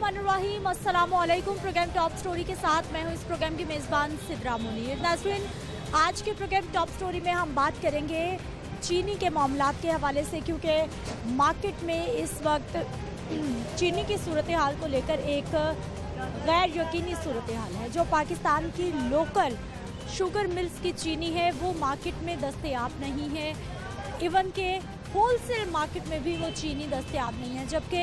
बिस्मिल्लाहिर्रहमानिर्रहीम, अस्सलामुअलैकुम। Programme top story के साथ मैं हूं इस प्रोग्राम की मेज़बान सिद्रा मुनीर। नाज़रीन, आज के प्रोग्राम टॉप स्टोरी में हम बात करेंगे चीनी के मामलात के हवाले से, क्योंकि मार्केट में इस वक्त चीनी की सूरत हाल को लेकर एक गैर यकीनी सूरत हाल है। जो पाकिस्तान की लोकल शुगर मिल्स की चीनी है वो मार्केट में दस्तयाब नहीं है, इवन के होलसेल मार्केट में भी वो चीनी दस्तयाब नहीं है, जबकि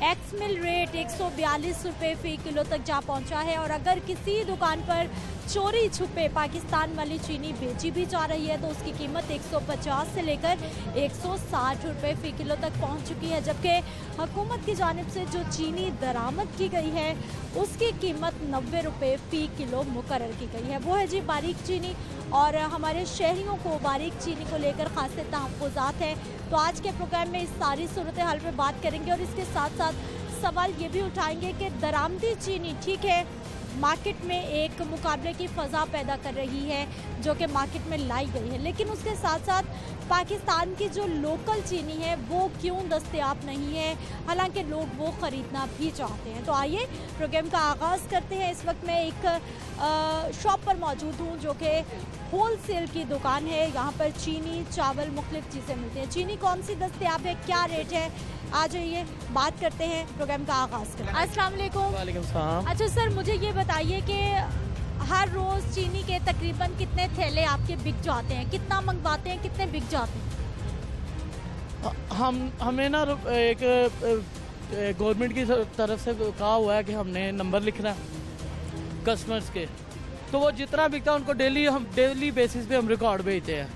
एक्स मिल रेट 142 रुपये फ़ी किलो तक जा पहुंचा है। और अगर किसी दुकान पर चोरी छुपे पाकिस्तान वाली चीनी बेची भी जा रही है तो उसकी कीमत 150 से लेकर 160 रुपये फ़ी किलो तक पहुंच चुकी है, जबकि हुकूमत की जानिब से जो चीनी दरामद की गई है उसकी कीमत 90 रुपये फ़ी किलो मुकर्रर की गई है। वो है जी बारीक चीनी, और हमारे शहरियों को बारीक चीनी को लेकर खासे तहफ़्फ़ुज़ात हैं। तो आज के प्रोग्राम में इस सारी सूरत हाल पर बात करेंगे और इसके साथ साथ सवाल ये भी उठाएंगे कि दरामदी चीनी ठीक है, मार्केट में एक मुकाबले की फ़ज़ा पैदा कर रही है जो कि मार्केट में लाई गई है, लेकिन उसके साथ साथ पाकिस्तान की जो लोकल चीनी है वो क्यों दस्तयाब नहीं है, हालांकि लोग वो ख़रीदना भी चाहते हैं। तो आइए प्रोग्राम का आगाज़ करते हैं। इस वक्त मैं एक शॉप पर मौजूद हूँ जो कि होलसेल की दुकान है। यहाँ पर चीनी, चावल, मुख्तलिफ चीज़ें मिलती हैं। चीनी कौन सी दस्तयाब है, क्या रेट है, आ जाइए बात करते हैं, प्रोग्राम का आगाज़ करते हैं। अस्सलाम वालेकुम। वालेकुम सलाम। अच्छा सर, मुझे ये बताइए कि हर रोज़ चीनी के तकरीबन कितने थैले आपके बिक जाते हैं, कितना मंगवाते हैं, कितने बिक जाते हैं? हमने ना एक गवर्नमेंट की तरफ से कहा हुआ है कि हमने नंबर लिखना कस्टमर्स के, तो वो जितना बिकता है उनको डेली बेसिस पे हम रिकॉर्ड भेजते हैं,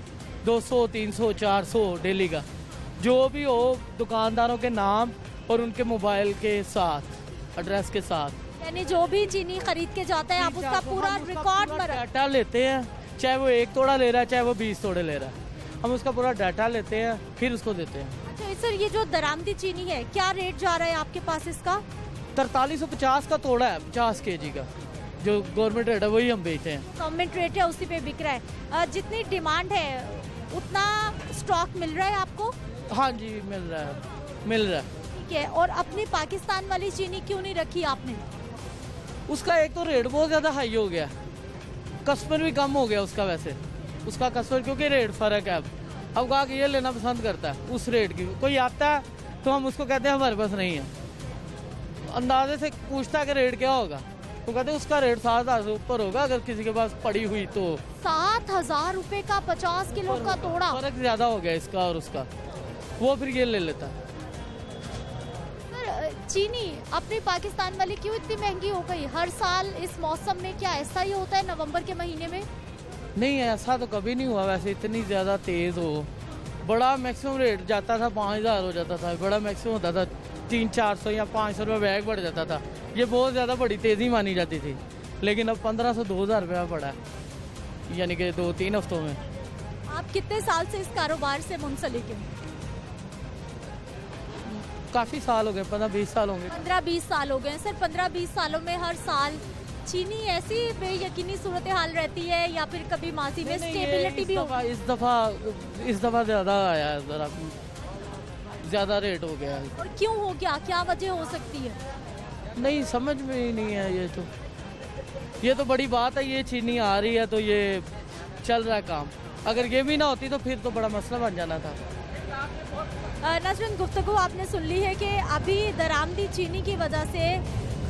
200, 300, 400 डेली का, जो भी हो दुकानदारों के नाम और उनके मोबाइल के साथ, एड्रेस के साथ। यानी जो भी चीनी खरीद के जाता है आप उसका पूरा रिकॉर्ड डाटा लेते हैं, चाहे वो 1 तोड़ा ले रहा है चाहे वो 20 तोड़े ले रहा है, हम उसका पूरा डाटा लेते हैं फिर उसको देते हैं। अच्छा सर, ये जो दरामदी चीनी है क्या रेट जा रहा है आपके पास इसका? 4350 का तोड़ा है, 50 kg का, जो गवर्नमेंट रेट है वही हम बेचते हैं। गवर्नमेंट रेट है उसी पे बिक रहा है। जितनी डिमांड है उतना स्टॉक मिल रहा है आपको? हाँ जी, मिल रहा है। ठीक है, और अपनी पाकिस्तान वाली चीनी क्यों नहीं रखी आपने? उसका एक तो रेट बहुत ज़्यादा हाई हो गया, कस्टमर भी कम हो गया उसका, वैसे उसका कस्टमर क्योंकि रेट फ़र्क है। अब कहा कि ये लेना पसंद करता है उस रेट की, कोई आता है तो हम उसको कहते हैं हमारे पास नहीं है, अंदाजे से पूछता है कि रेट क्या होगा, तो कहते हैं उसका रेट 7,000 से ऊपर होगा अगर किसी के पास पड़ी हुई तो। 7,000 रुपए का 50 किलो का तोड़ा? फर्क ज़्यादा हो गया इसका और उसका, वो फिर ये ले लेता है। चीनी अपनी पाकिस्तान वाली क्यों इतनी महंगी हो गई हर साल इस मौसम में? क्या ऐसा ही होता है नवंबर के महीने में? नहीं, ऐसा तो कभी नहीं हुआ वैसे, इतनी ज़्यादा तेज़ हो। बड़ा मैक्सिमम रेट जाता था 5,000 हो जाता था, बड़ा मैक्सिमम होता था 300-400 या 500 रुपये बैग बढ़ जाता था, ये बहुत ज़्यादा बड़ी तेज़ी मानी जाती थी। लेकिन अब 1500-2000 रुपया पड़ा है, यानी कि 2-3 हफ्तों में। आप कितने साल से इस कारोबार से मुंसलिक हैं? काफ़ी साल हो गए, 15-20 साल होंगे। 15-20 साल हो गए सर। 15-20 सालों में हर साल चीनी ऐसी बेयकीनी सूरत हाल रहती है या फिर कभी माजी में स्टेबिलिटी भी होगी? इस दफ़ा ज़्यादा आया है, ज़रा ज़्यादा रेट हो गया है। और क्यों हो गया, क्या वजह हो सकती है? नहीं समझ में ही नहीं है, ये तो बड़ी बात है, ये चीनी आ रही है तो ये चल रहा है काम, अगर ये भी ना होती तो फिर तो बड़ा मसला बन जाना था। नाज़रीन, गुफ्तगू आपने सुन ली है कि अभी दरामदी चीनी की वजह से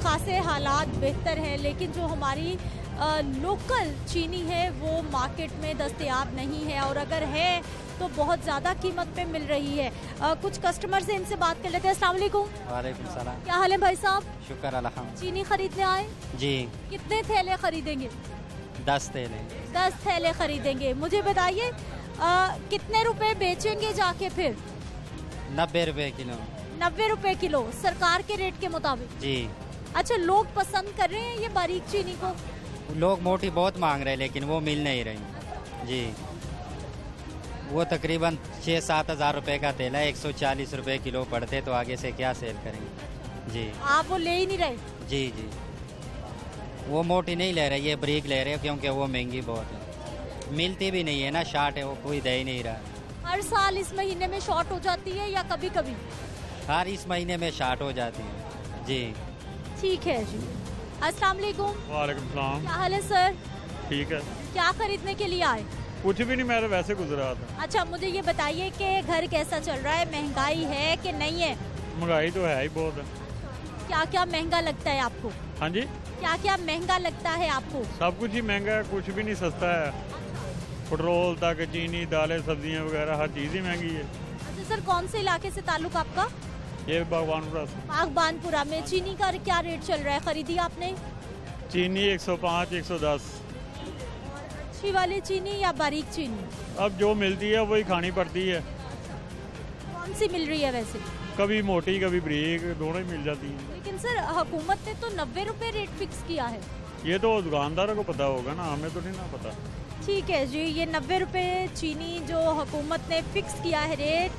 खासे हालात बेहतर हैं, लेकिन जो हमारी लोकल चीनी है वो मार्केट में दस्तयाब नहीं है, और अगर है तो बहुत ज़्यादा कीमत पे मिल रही है। कुछ कस्टमर से इनसे बात कर लेते हैं। अस्सलाम वालेकुम। वालेकुम सलाम। क्या हाल है भाई साहब? शुक्र अल्हम्दुलिल्लाह। चीनी खरीदने आए? जी। कितने थैले खरीदेंगे? 10 थैले। 10 थैले खरीदेंगे। मुझे बताइए कितने रुपए बेचेंगे जाके फिर? 90 रुपये किलो। 90 रुपए किलो सरकार के रेट के मुताबिक? जी। अच्छा, लोग पसंद कर रहे हैं ये बारीक चीनी को? लोग मोटी बहुत मांग रहे हैं लेकिन वो मिल नहीं रही। जी, वो तकरीबन 6-7 हज़ार रुपये का तेल है, 140 रुपये किलो पड़ते, तो आगे से क्या सेल करेंगे। जी। आप वो ले ही नहीं रहे? जी जी, वो मोटी नहीं ले रहे, ये ब्रीक ले रहे क्योंकि वो महंगी बहुत है, मिलती भी नहीं है ना, शार्ट है, वो कोई दे ही नहीं रहा। हर साल इस महीने में शॉर्ट हो जाती है या कभी कभी? हर इस महीने में शार्ट हो जाती है। जी। ठीक है जी। अस्सलाम वालेकुम। वालेकुम सलाम। क्या हाल है सर? ठीक है। क्या खरीदने के लिए आए? कुछ भी नहीं, मैं तो वैसे गुजर रहा था। अच्छा, मुझे ये बताइए कि घर कैसा चल रहा है, महंगाई है कि नहीं है? महंगाई तो है ही बहुत। क्या क्या महंगा लगता है आपको? हाँ जी, क्या क्या महंगा लगता है आपको? सब कुछ ही महंगा है, कुछ भी नहीं सस्ता है। पेट्रोल तक, चीनी, दालें, सब्जियां वगैरह हर चीज़ ही महंगी है। अच्छा सर, कौन से इलाके से ताल्लुक आपका? ये बागवानपुरा से। बागबानपुरा में चीनी का क्या रेट चल रहा है? खरीदी आपने? चीनी 105, 110। अच्छी वाली चीनी या बारीक चीनी? अब जो मिलती है वही खानी पड़ती है। कौन सी मिल रही है वैसे? कभी मोटी कभी बारीक, दोनों ही मिल जाती है। लेकिन सर, हुकूमत ने तो 90 रुपए रेट फिक्स किया है। ये तो दुकानदारों को पता होगा ना, हमें तो नहीं ना पता। ठीक है जी, ये 90 रुपए चीनी जो हुकूमत ने फिक्स किया है रेट,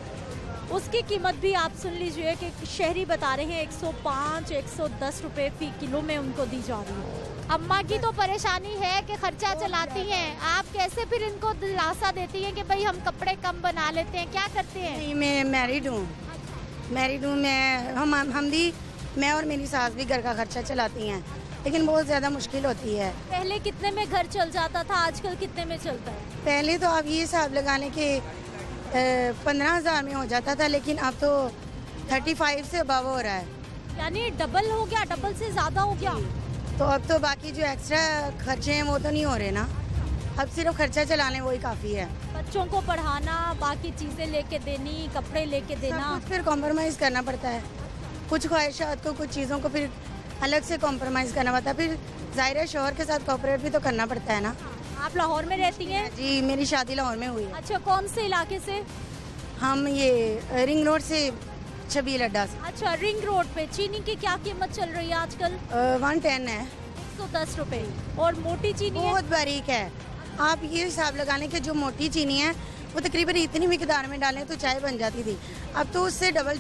उसकी कीमत भी आप सुन लीजिए कि शहरी बता रहे हैं 105, 110 रुपए फी किलो में उनको दी जा रही है। अम्मा की तो परेशानी है कि खर्चा चलाती हैं, आप कैसे फिर इनको दिलासा देती हैं कि भाई हम कपड़े कम बना लेते हैं, क्या करते हैं? नहीं, मैं मैरिड हूँ। हम भी, मैं और मेरी सास भी घर का खर्चा चलाती हैं, लेकिन बहुत ज़्यादा मुश्किल होती है। पहले कितने में घर चल जाता था, आजकल कितने में चलता है? पहले तो आप ये हिसाब लगाने के 15,000 में हो जाता था, लेकिन अब तो 35 से अबव हो रहा है। यानी डबल हो गया, डबल से ज़्यादा हो गया। तो अब तो बाकी जो एक्स्ट्रा खर्चे हैं वो तो नहीं हो रहे ना, अब सिर्फ खर्चा चलाने वही काफ़ी है। बच्चों को पढ़ाना, बाकी चीज़ें लेके देनी, कपड़े लेके देना, सब कुछ फिर कॉम्प्रोमाइज़ करना पड़ता है। कुछ ख्वाहिशात को, कुछ चीज़ों को फिर अलग से कॉम्प्रोमाइज़ करना पड़ता है। फिर ज़ाहिर है शौहर के साथ कोऑपरेट भी तो करना पड़ता है ना। आप लाहौर में रहती हैं? जी, मेरी शादी लाहौर में हुई है। अच्छा, कौन से इलाके से? हम ये रिंग रोड से, छबील अड्डा से। अच्छा, रिंग रोड पे चीनी की क्या कीमत चल रही है आजकल? 110 है। 110 रुपए। और मोटी चीनी है? बहुत बारीक है। आप ये हिसाब लगा लें कि जो मोटी चीनी है वो तकरीबन इतनी मिकदार में डालें तो चाय बन जाती थी, अब तो उससे डबल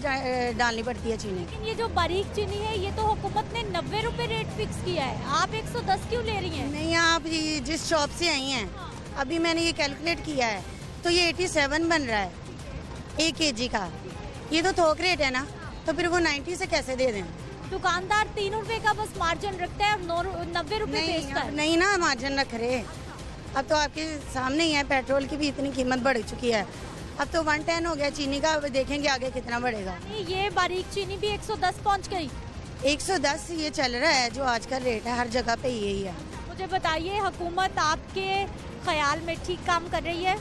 डालनी पड़ती है चीनी। लेकिन ये जो बारीक चीनी है, ये तो हुकूमत ने 90 रुपए रेट फिक्स किया है, आप 110 क्यों ले रही हैं? नहीं, आप ये जिस शॉप से आई हैं, अभी मैंने ये कैलकुलेट किया है तो ये 87 बन रहा है 1 kg का। ये तो थोक रेट है ना, तो फिर वो 90 से कैसे दे दें? दुकानदार 3 रुपए का बस मार्जिन रखता है और 90 रुपए बेचता है। नहीं ना, मार्जिन रख रहे। अब तो आपके सामने ही है, पेट्रोल की भी इतनी कीमत बढ़ चुकी है। अब तो 110 हो गया चीनी का, अब देखेंगे आगे कितना बढ़ेगा। ये बारीक चीनी भी 110 पहुंच गई। 110 ये चल रहा है जो आज का रेट है, हर जगह पे यही है। मुझे बताइए, हुकूमत आपके ख्याल में ठीक काम कर रही है?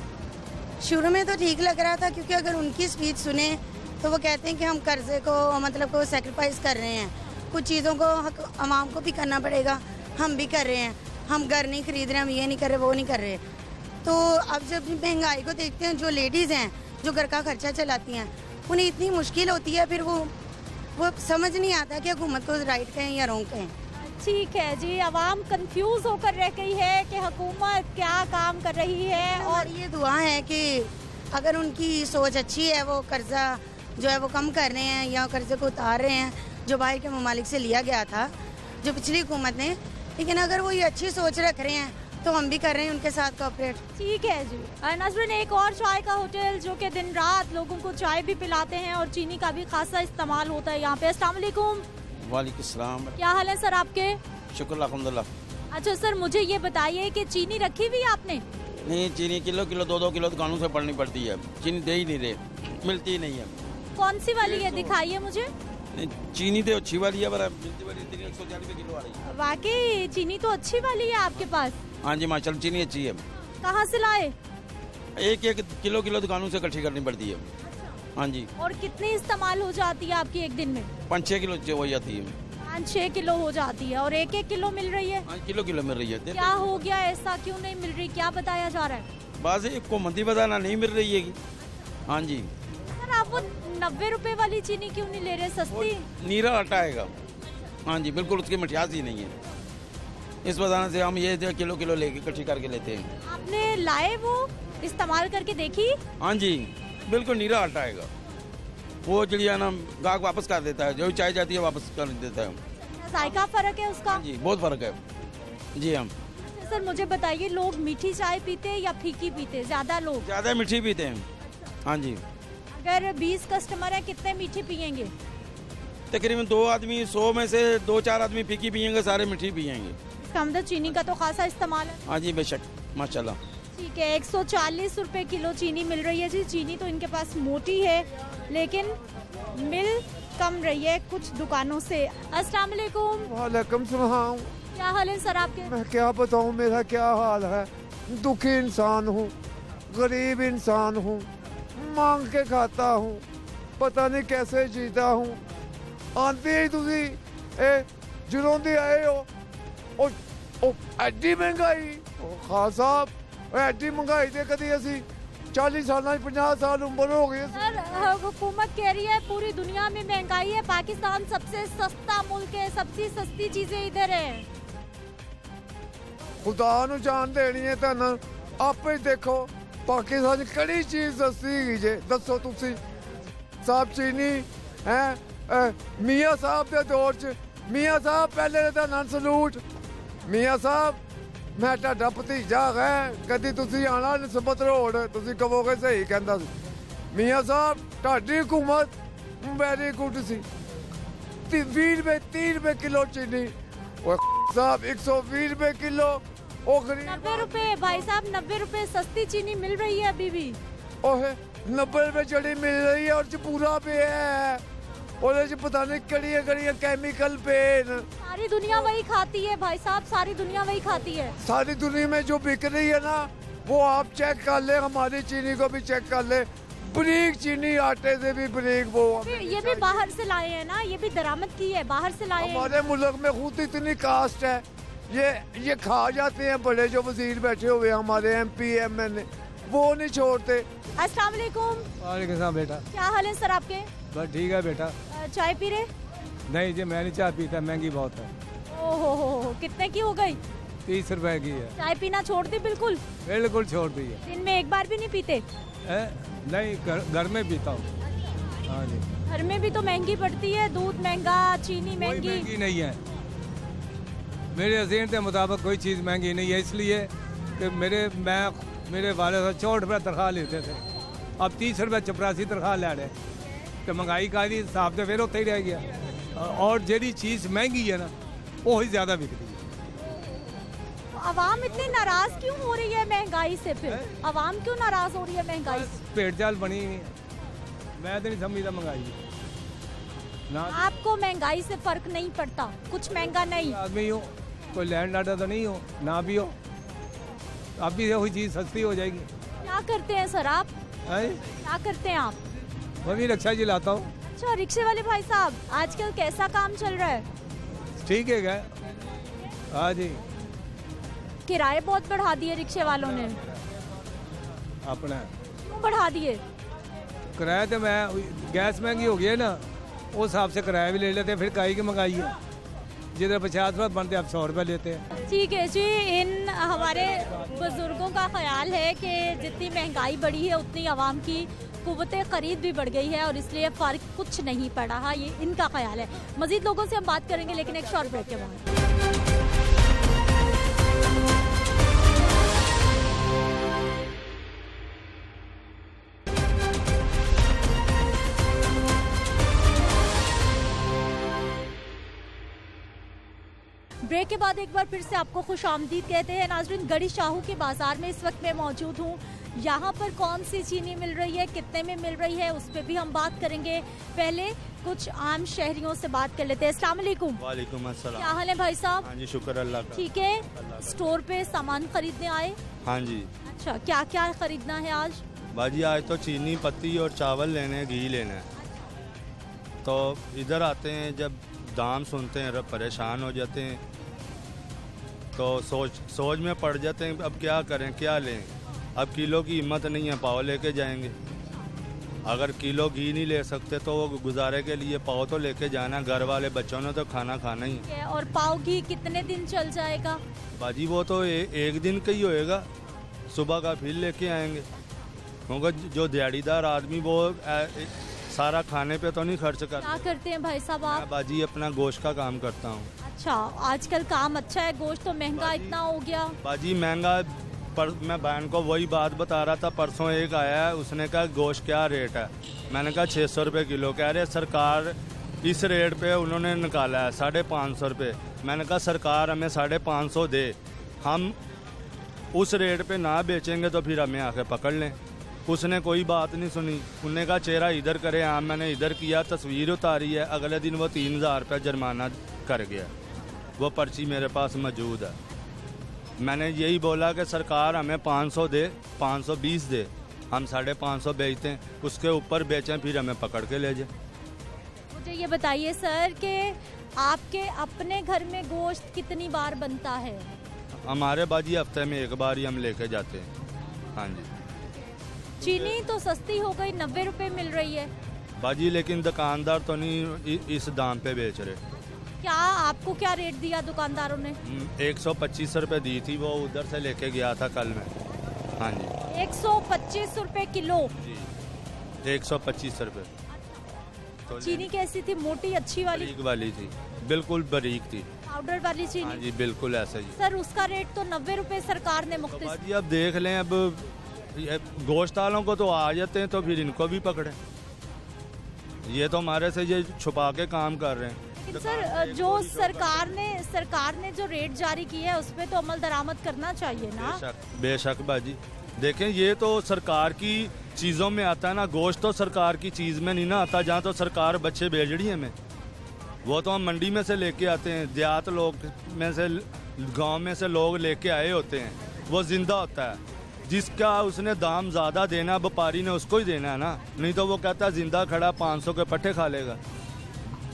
शुरू में तो ठीक लग रहा था, क्योंकि अगर उनकी स्पीच सुने तो वो कहते हैं कि हम कर्जे को को सेक्रीफाइस कर रहे हैं, कुछ चीज़ों को आवाम को भी करना पड़ेगा, हम भी कर रहे हैं, हम घर नहीं खरीद रहे, हम ये नहीं कर रहे, वो नहीं कर रहे। तो अब जब महंगाई को देखते हैं, जो लेडीज़ हैं जो घर का खर्चा चलाती हैं, उन्हें इतनी मुश्किल होती है, फिर वो समझ नहीं आता कि हुकूमत को राइट कहें या रॉन्ग कहें। ठीक है जी, आवाम कंफ्यूज होकर रह गई है कि हुकूमत क्या काम कर रही है। और ये दुआ है कि अगर उनकी सोच अच्छी है, वो कर्जा जो है वो कम कर रहे हैं या कर्जे को उतार रहे हैं जो बाहर के ममालिक से लिया गया था जो पिछली हुकूमत ने, लेकिन अगर वो ये अच्छी सोच रख रहे हैं तो हम भी कर रहे हैं उनके साथ कोऑपरेट। ठीक है जी। नाज़रीन, एक और चाय का होटल जो कि दिन रात लोगों को चाय भी पिलाते हैं और चीनी का भी खासा इस्तेमाल होता है यहाँ पे। अस्सलाम वालेकुम। वालेकुम सलाम। क्या हाल है सर आपके? शुक्र अल्हम्दुलिल्लाह। अच्छा सर, मुझे ये बताइए कि चीनी रखी हुई है आपने? नहीं, चीनी किलो 2-2 किलो दुकानों से पड़नी पड़ती है, चीनी दे ही नहीं रहे, मिलती ही नहीं है। कौन सी वाली है, दिखाइए मुझे। नहीं, चीनी तो अच्छी वाली है, पर मिलती वाली 140 रुपये किलो आ रही है। वाकई चीनी तो अच्छी वाली है आपके पास? हाँ जी माशाल्लाह, चीनी अच्छी है। कहाँ से लाए? 1-1 किलो दुकानों से इकट्ठी करनी पड़ती है। हाँ जी। और कितनी इस्तेमाल हो जाती है आपकी एक दिन में? 5-6 किलो हो जाती है। 5-6 किलो हो जाती है और 1-1 किलो मिल रही है? हाँ, किलो मिल रही है। क्या हो गया, ऐसा क्यों नहीं मिल रही, क्या बताया जा रहा है? बस को मंदी बताना नहीं मिल रही है। हाँ जी। सर, आप वो 90 रुपए वाली चीनी क्यों नहीं ले रहे, सस्ती? नीरा आटा आएगा। हाँ जी, बिल्कुल उसकी मिठास ही नहीं है, इस वजह से हम ये किलो लेके इकट्ठी करके लेते हैं। आपने लाए वो इस्तेमाल करके देखी? हाँ जी, बिल्कुल नीरा आटा आएगा। वो चिड़िया ना गाहक वापस कर देता है, जो चाय जाती है वापस कर देता है। जायका फर्क है उसका? हाँ जी, बहुत फर्क है जी। हम सर मुझे बताइए, लोग मीठी चाय पीते हैं या फीकी पीते हैं? ज्यादा लोग ज़्यादा मीठी पीते हैं। हाँ जी। अगर 20 कस्टमर है, कितने मीठी पियेंगे? तकरीबन 2 आदमी 100 में से 2-4 आदमी फीकी पियेंगे, सारे मीठी पियेंगे। इसका मतलब चीनी का तो खासा इस्तेमाल है। हाँ जी बेशक, माशाल्लाह। ठीक है, 140 रुपए किलो चीनी मिल रही है जी। चीनी तो इनके पास मोटी है, लेकिन मिल कम रही है कुछ दुकानों से। अस्सलाम वालेकुम। वालेकुम सलाम। क्या हाल है सर आपके? मैं क्या बताऊं, मेरा क्या हाल है। दुखी इंसान हूँ, गरीब इंसान हूँ, मांग के खाता हूँ, पता नहीं कैसे जीता हूँ। आंते ही तुसी ਜਦੋਂ ਦੇ ਆਏ ਹੋ ਉਹ ਐਡੀ ਮਹਿੰਗਾਈ। ਉਹ ਖਾਨ ਸਾਹਿਬ ਐਡੀ ਮਹਿੰਗਾਈ ਤੇ ਕਦੀ ਅਸੀਂ 40 ਸਾਲਾਂ 50 साल उम्र हो गई। सर हुकूमत कह रही है पूरी दुनिया में महंगाई है, पाकिस्तान सबसे सस्ता मुल्क है, सबसे सस्ती चीजें इधर है। खुदा ਨੂੰ ਜਾਨ ਦੇਣੀ ਹੈ ਤੁਹਾਨੂੰ, ਆਪੇ ਦੇਖੋ ਪਾਕਿਸਤਾਨ 'ਚ ਕਿਹੜੀ ਚੀਜ਼ ਸਸਤੀ ਹੈਗੀ ਜੇ, ਦੱਸੋ ਤੁਸੀਂ। ਸਾਹਿਬ ਚੀਨੀ ਹੈ ਮੀਆਂ ਸਾਹਿਬ ਦੇ ਦੌਰ 'ਚ, ਮੀਆਂ ਸਾਹਿਬ ਪਹਿਲੇ ਦਾ ਨਾਂ ਸਲੂਟ। ਮੀਆਂ ਸਾਹਿਬ ਮੈਂ ਤੁਹਾਡਾ ਭਤੀਜਾ ਹੈ, ਕਦੀ ਤੁਸੀਂ ਆਣਾ ਨਿਸਬਤ ਰੋਡ, ਤੁਸੀਂ ਕਹੋਗੇ ਸਹੀ ਕਹਿੰਦਾ ਸੀ। ਮੀਆਂ ਸਾਹਿਬ ਤੁਹਾਡੀ ਹਕੂਮਤ ਵੈਰੀ ਗੁੱਡ ਸੀ। 20 ਰੁਪਏ 30 ਰੁਪਏ ਕਿਲੋ ਚੀਨੀ, ਉਹ ਸਾਹਿਬ 120 ਰੁਪਏ किलो। ਉਹ ਗਰੀਬ 90 रुपए भाई साहब, 90 रुपए सस्ती चीनी मिल रही है अभी भी। ਉਹ 90 ਰੁਪਏ ਜਿਹੜੀ ਮਿਲ ਰਹੀ ਹੈ, ਉਹ 'ਚ ਪੂਰਾ ਪਿਆ ਹੈ। ਉਹਦੇ 'ਚ ਪਤਾ ਨਹੀਂ ਕਿਹੜੀਆਂ ਕਿਹੜੀਆਂ केमिकल पेन। सारी दुनिया वही खाती है भाई साहब, सारी दुनिया वही खाती है। सारी दुनिया में जो बिक रही है ना, वो आप चेक कर ले, हमारी चीनी को भी चेक कर ले। बरीक चीनी, आटे से भी बरीक। वो ये भी बाहर से लाए हैं ना, ये भी दरामद की है, बाहर से लाए हैं। हमारे मुल्क में खुद इतनी कास्ट है, ये खा जाते हैं। बड़े जो वजीर बैठे हुए हैं हमारे MP MN, वो नहीं छोड़ते। अस्सलाम वालेकुम। वालेकुम सलाम बेटा। क्या हाल है सर आपके? बस ठीक है बेटा। चाय पी रहे? नहीं जी मैं नहीं चाय पीता, महंगी बहुत है। ओहो, कितने की हो गई? 30 रुपए की है। चाय पीना छोड़ दी बिल्कुल? बिल्कुल छोड़ दी है। दिन में एक बार भी नहीं पीते? नहीं, घर में पीता हूँ। हाँ जी। घर में भी तो महंगी पड़ती है, दूध महंगा, चीनी कोई महंगी। महंगी नहीं है, मेरे अजीम के मुताबिक कोई चीज़ महंगी नहीं है। इसलिए कि मेरे वाले साहब 64 रुपये तनख्वाह लेते थे, अब 30 रुपये 84 तनख्वाह ले रहे। तो महंगाई का हिसाब तो फिर होता ही रह गया। और जी चीज़ महंगी है ना, वो ही ज़्यादा बिकती है। अवाम इतनी नाराज क्यों हो रही है महंगाई से? फिर अवाम क्यों नाराज हो रही है महंगाई से? पेट चाल बनी हुई है, मैं तो नहीं समझता महंगाई ना। आपको महंगाई से फर्क नहीं पड़ता? कुछ महंगा नहीं? आदमी हो, कोई लैंड लॉर्ड तो नहीं हो, ना भी हो, अब भी वही चीज़ सस्ती हो जाएगी। क्या करते हैं सर आप? क्या करते हैं आप? मैं भी रिक्शा चलाता हूँ। अच्छा, रिक्शे वाले भाई साहब, आजकल कैसा काम चल रहा है? ठीक है क्या? हाँ जी। किराए बहुत बढ़ा दिए रिक्शे वालों ने। अपना क्यों बढ़ा दिए? किराया तो मैं गैस महंगी हो गई है ना, उस हिसाब से किराया भी ले लेते हैं। फिर काई की महंगाई है, जिधर 50 रुपये बनते आप 100 रुपये लेते हैं। ठीक है जी। इन हमारे बुजुर्गों का ख्याल है कि जितनी महंगाई बढ़ी है उतनी आवाम की कुव्वते खरीद भी बढ़ गई है और इसलिए फ़र्क कुछ नहीं पड़ा। हाँ, ये इनका ख्याल है। मज़ीद लोगों से हम बात करेंगे, लेकिन एक शॉर्ट ब्रेक के बाद। ब्रेक के बाद एक बार फिर से आपको खुश आमदीद कहते हैं। नाज़रीन, गढ़ी शाहू के बाज़ार में इस वक्त मैं मौजूद हूँ। यहाँ पर कौन सी चीनी मिल रही है, कितने में मिल रही है, उस पर भी हम बात करेंगे। पहले कुछ आम शहरियों से बात कर लेते हैं। अस्सलाम वालेकुम। वालेकुम अस्सलाम। क्या हाल है भाई साहब? हाँ जी, शुक्र अल्लाह का। ठीक है। स्टोर पे सामान खरीदने आए? हाँ जी। अच्छा, क्या क्या खरीदना है आज? बाजी आज तो चीनी पत्ती और चावल लेने हैं, घी लेना है। तो इधर आते हैं, जब दाम सुनते हैं परेशान हो जाते हैं, तो सोच में पड़ जाते हैं अब क्या करें, क्या लें। अब किलो की हिम्मत नहीं है, पाव लेके जाएंगे। अगर किलो घी नहीं ले सकते तो वो गुजारे के लिए पाव तो लेके जाना, घर वाले बच्चों ने तो खाना खाना ही है। और पाव घी कितने दिन चल जाएगा? बाजी वो तो एक दिन का ही होएगा, सुबह का फिर लेके आएंगे। क्योंकि जो दिहाड़ीदार आदमी वो सारा खाने पे तो नहीं खर्च करता। क्या करते हैं भाई साहब आप? मैं बाजी अपना गोश्त का काम करता हूँ। अच्छा, आजकल काम अच्छा है, गोश्त तो महंगा इतना हो गया। बाजी महंगा, पर मैं बहन को वही बात बता रहा था। परसों एक आया है, उसने कहा गोश्त क्या रेट है, मैंने कहा 600 रुपये किलो। कह रहे सरकार इस रेट पे उन्होंने निकाला है 550 रुपये। मैंने कहा सरकार हमें 550 दे, हम उस रेट पे ना बेचेंगे तो फिर हमें आके पकड़ लें। उसने कोई बात नहीं सुनी, उनने कहा चेहरा इधर करे। हाँ, मैंने इधर किया, तस्वीर उतारी है। अगले दिन वो 3000 रुपये जुर्माना कर गया। वो पर्ची मेरे पास मौजूद है। मैंने यही बोला कि सरकार हमें 500 दे, 520 दे, हम 550 बेचते हैं, उसके ऊपर बेचें फिर हमें पकड़ के ले जाए। मुझे ये बताइए सर कि आपके अपने घर में गोश्त कितनी बार बनता है? हमारे बाजी हफ्ते में एक बार ही हम लेके जाते हैं। हाँ जी। चीनी तो सस्ती हो गई, 90 रुपए मिल रही है बाजी, लेकिन दुकानदार तो नहीं इस दाम पे बेच रहे। क्या आपको क्या रेट दिया दुकानदारों ने? 125 रुपये दी थी, वो उधर से लेके गया था कल में। हाँ जी। 125 रुपए किलो जी, 125 रुपये। तो चीनी कैसी थी? मोटी अच्छी वाली? बारीक वाली थी, बिल्कुल बारीक थी, पाउडर वाली चीनी? हाँ जी, बिल्कुल ऐसा ही। सर उसका रेट तो 90 रुपए सरकार ने मुख्तस। बाजी अब देख लें, अब गोश्त वालों को तो आ जाते हैं तो फिर इनको भी पकड़े। ये तो हमारे से ये छुपा के काम कर रहे हैं। लेकिन सर जो सरकार ने जो रेट जारी की है उस पर तो अमल दरामद करना चाहिए ना? बेशक बाजी, देखें ये तो सरकार की चीज़ों में आता है ना, गोश्त तो सरकार की चीज़ में नहीं ना आता। जहाँ तो सरकार बच्चे भेज रही है हमें, वो तो हम मंडी में से लेके आते हैं, देहात लोग में से, गांव में से लोग लेके आए होते हैं। वो जिंदा होता है, जिसका उसने दाम ज़्यादा देना, व्यापारी ने उसको ही देना है ना। नहीं तो वो कहता है जिंदा खड़ा 500 के पट्टे खा लेगा,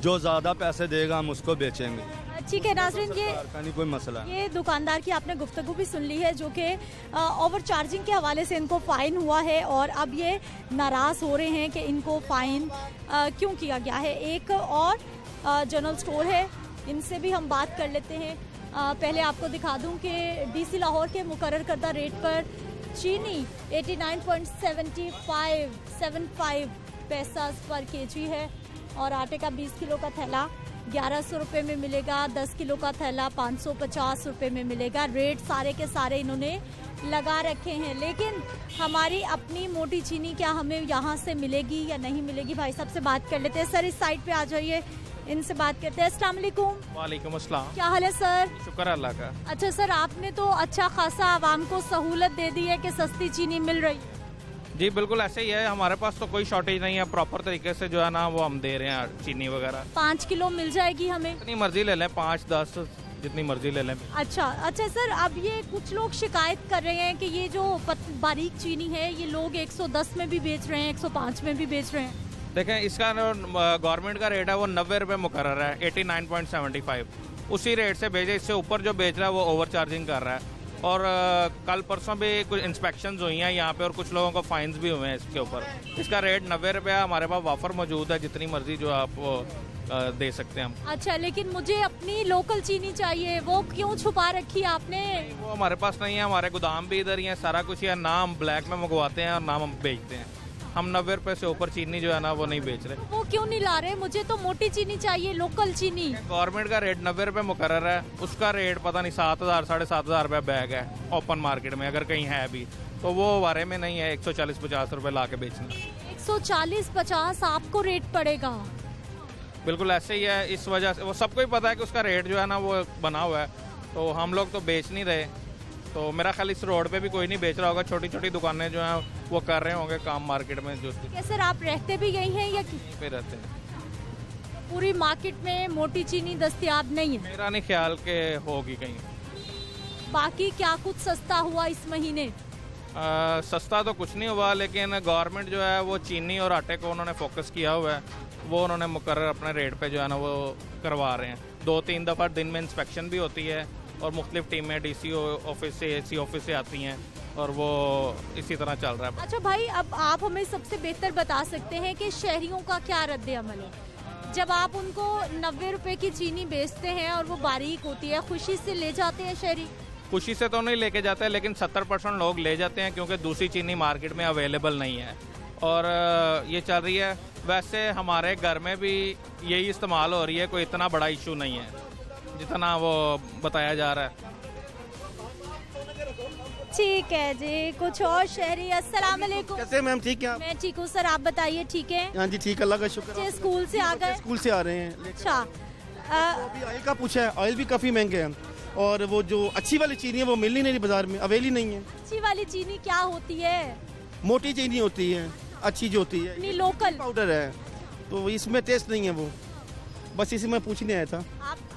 जो ज़्यादा पैसे देगा हम उसको बेचेंगे। ठीक है नाज़रीन, नहीं कोई मसला। ये दुकानदार की आपने गुफ्तगू भी सुन ली है, जो कि ओवर चार्जिंग के हवाले से इनको फ़ाइन हुआ है और अब ये नाराज़ हो रहे हैं कि इनको फ़ाइन क्यों किया गया है। एक और जनरल स्टोर है, इनसे भी हम बात कर लेते हैं। पहले आपको दिखा दूं कि डीसी लाहौर के मुकर्रर करदा रेट पर चीनी 89.75 पैसा पर केजी है और आटे का 20 किलो का थैला 1100 रुपये में मिलेगा, 10 किलो का थैला 550 रुपये में मिलेगा। रेट सारे के सारे इन्होंने लगा रखे हैं, लेकिन हमारी अपनी मोटी चीनी क्या हमें यहाँ से मिलेगी या नहीं मिलेगी? भाई साहब से बात कर लेते हैं। सर इस साइड पे आ जाइए, इनसे बात करते हैं। अस्सलाम वालेकुम। वालेकुम अस्सलाम। क्या हाल है सर? शुक्र अल्लाह का। अच्छा सर, आपने तो अच्छा खासा आवाम को सहूलत दे दी है कि सस्ती चीनी मिल रही है। जी बिल्कुल ऐसे ही है, हमारे पास तो कोई शॉर्टेज नहीं है, प्रॉपर तरीके से जो है ना वो हम दे रहे हैं चीनी वगैरह। 5 किलो मिल जाएगी हमें? जितनी मर्जी ले लें, 5, 10 जितनी मर्जी ले लें। अच्छा सर, अब ये कुछ लोग शिकायत कर रहे हैं कि ये जो बारीक चीनी है ये लोग 110 में भी बेच रहे हैं, 105 में भी बेच रहे हैं। देखें इसका गवर्नमेंट का रेट है वो 90 रुपये मुकर्रर है, 89.75 उसी रेट से भेजे। इससे ऊपर जो बेच रहा है वो ओवर चार्जिंग कर रहा है। और कल परसों भी कुछ इंस्पेक्शंस हुई हैं यहाँ पे और कुछ लोगों को फाइन्स भी हुए हैं इसके ऊपर। इसका रेट 90 रुपये है। हमारे पास ऑफर मौजूद है, जितनी मर्जी जो आप दे सकते हैं हम। अच्छा, लेकिन मुझे अपनी लोकल चीनी चाहिए, वो क्यों छुपा रखी आपने? वो हमारे पास नहीं है, हमारे गोदाम भी इधर ही है, सारा कुछ ही है। ना हम ब्लैक में मंगवाते हैं और ना हम बेचते हैं। हम 90 रुपये से ऊपर चीनी जो है ना वो नहीं बेच रहे। वो क्यों नहीं ला रहे? मुझे तो मोटी चीनी चाहिए, लोकल चीनी। गवर्नमेंट का रेट 90 रुपये मुकर्रर है, उसका रेट पता नहीं 7,000 7,500 रुपये बैग है ओपन मार्केट में, अगर कहीं है भी तो वो बारे में नहीं है 140-50 रुपये ला के बेचना। 140-50 आपको रेट पड़ेगा? बिल्कुल ऐसे ही है। इस वजह से वो सबको ही पता है कि उसका रेट जो है ना वो बना हुआ है, तो हम लोग तो बेच नहीं रहे। तो मेरा ख्याल इस रोड पे भी कोई नहीं बेच रहा होगा, छोटी छोटी दुकानें जो हैं वो कर रहे होंगे काम मार्केट में। जो सर आप रहते भी यही हैं या कहीं पे रहते हैं? पूरी मार्केट में मोटी चीनी दस्तयाब नहीं है? मेरा नहीं ख्याल के होगी कहीं। बाकी क्या कुछ सस्ता हुआ इस महीने? सस्ता तो कुछ नहीं हुआ, लेकिन गवर्नमेंट जो है वो चीनी और आटे को उन्होंने फोकस किया हुआ है, वो उन्होंने मुकर्रर अपने रेट पे जो है ना वो करवा रहे हैं। 2-3 दफ़ा दिन में इंस्पेक्शन भी होती है और मुख्तलिफ टीमें DC ऑफिस से AC ऑफिस से आती हैं और वो इसी तरह चल रहा है। अच्छा भाई, अब आप हमें सबसे बेहतर बता सकते हैं कि शहरियों का क्या रद्द अमल है जब आप उनको 90 रुपए की चीनी बेचते हैं और वो बारीक होती है? खुशी से ले जाते हैं शहरी? खुशी से तो नहीं लेके जाते, लेकिन 70% लोग ले जाते हैं क्योंकि दूसरी चीनी मार्केट में अवेलेबल नहीं है और ये चल रही है। वैसे हमारे घर में भी यही इस्तेमाल हो रही है, कोई इतना बड़ा इशू नहीं है जितना वो बताया जा रहा है। ठीक है जी, कुछ और शहरी। अस्सलाम वालेकुम। कैसे मैम, ठीक है? मैं ठीक हूँ सर, आप बताइए ठीक है? हाँ जी ठीक, अल्लाह का शुक्र। बच्चे स्कूल से आ गए? स्कूल से आ रहे हैं। अच्छा, अभी ऑयल का पूछा है, ऑयल भी काफ़ी महंगे हैं और वो जो अच्छी वाली चीनी है वो मिल ही नहीं रही बाजार में, अवेल ही नहीं है। अच्छी वाली चीनी क्या होती है? मोटी चीनी होती है, अच्छी जो होती है लोकल पाउडर है, तो इसमें टेस्ट नहीं है वो, बस इसी में पूछने आया था।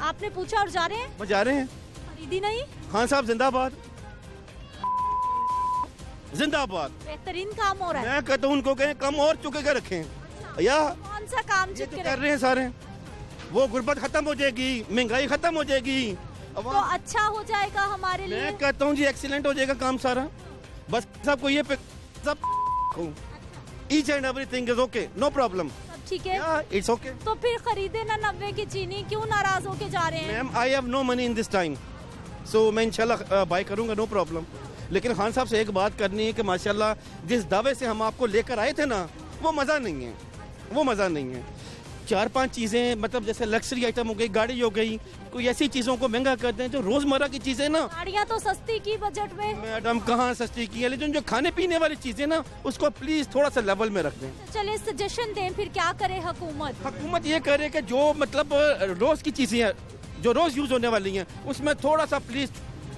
आपने पूछा और जा रहे हैं? वो जा रहे हैं। खरीदी नहीं? हाँ साहब जिंदाबाद, जिंदाबाद। बेहतरीन काम हो रहा है। मैं कहता हूँ उनको कहें कम और चुके के रखें। या कौन सा काम ये तो कर रहे हैं सारे, वो गुर्बत खत्म हो जाएगी, महंगाई खत्म हो जाएगी, तो अच्छा हो जाएगा हमारे लिए। मैं कहता हूँ जी एक्सीलेंट हो जाएगा काम सारा। बस सबको ये सब each and everything is okay, no problem, ठीक है, इट्स ओके। तो फिर खरीदे ना 90 की चीनी, क्यों नाराज होके जा रहे हैं? Ma'am I have no money in this time, so मैं इंशाल्लाह बाय करूंगा, नो प्रॉब्लम। लेकिन खान साहब से एक बात करनी है कि माशाल्लाह जिस दावे से हम आपको लेकर आए थे ना, वो मज़ा नहीं है, वो मज़ा नहीं है। 4-5 चीज़ें मतलब जैसे लग्जरी आइटम हो गई, गाड़ी हो गई, कोई ऐसी चीज़ों को महंगा करते हैं जो रोज़मर्रा की चीज़ें ना। गाड़ियाँ तो सस्ती की बजट में। मैडम कहाँ सस्ती की है, लेकिन जो खाने पीने वाली चीज़ें ना उसको प्लीज़ थोड़ा सा लेवल में रख दें। चले सजेशन दें, फिर क्या करे हुकूमत? हुकूमत ये करे कि जो मतलब रोज़ की चीज़ें हैं, जो रोज़ यूज़ होने वाली हैं, उसमें थोड़ा सा प्लीज़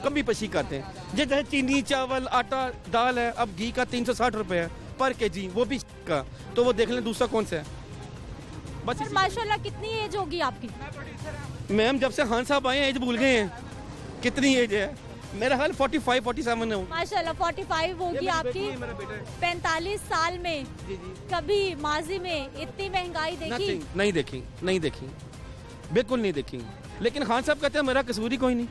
कमी पेशी करते हैं। जैसे चीनी, चावल, आटा, दाल है, अब घी का 360 रुपये है पर केजी, वो भी का, तो वो देख लें दूसरा कौन सा है। बस माशाल्लाह कितनी एज होगी आपकी? मैम जब से खान साहब आए हैं एज भूल गए हैं, कितनी एज है? मेरा हाल 45-47 है। माशाल्लाह 45 होगी आपकी। 45 साल में कभी माजी में इतनी महंगाई देखी? नहीं देखी, नहीं देखी, बिल्कुल नहीं देखी। लेकिन खान साहब कहते हैं मेरा कसूर ही कोई नहीं,